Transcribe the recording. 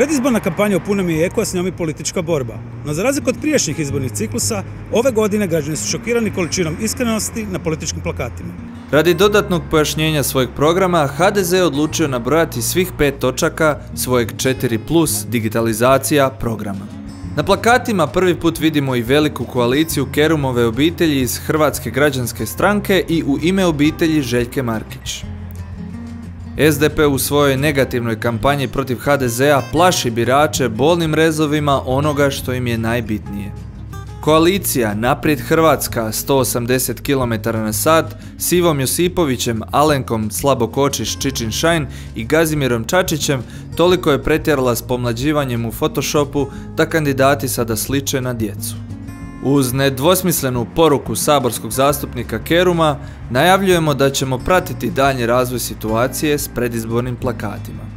Predizborna kampanja u punom je jeku, a s njom i politička borba. No za razliku od prijašnjih izbornih ciklusa, ove godine građani su šokirani količinom iskrenosti na političkim plakatima. Radi dodatnog pojašnjenja svojeg programa, HDZ je odlučio nabrojati svih 5 točaka svojeg 4+ digitalizacija programa. Na plakatima prvi put vidimo i veliku koaliciju Kerumove obitelji iz Hrvatske građanske stranke i U ime obitelji Željke Markić. SDP u svojoj negativnoj kampanji protiv HDZ-a plaši birače bolnim rezovima onoga što im je najbitnije. Koalicija Naprijed Hrvatska 180 km/h s Ivom Josipovićem, Alenkom Slabokočić-Čičin-Šajn i Gazimirom Čačićem toliko je pretjerala s pomlađivanjem u Photoshopu da kandidati sada sliče na djecu. Uz nedvosmislenu poruku saborskog zastupnika Keruma najavljujemo da ćemo pratiti daljnji razvoj situacije s predizbornim plakatima.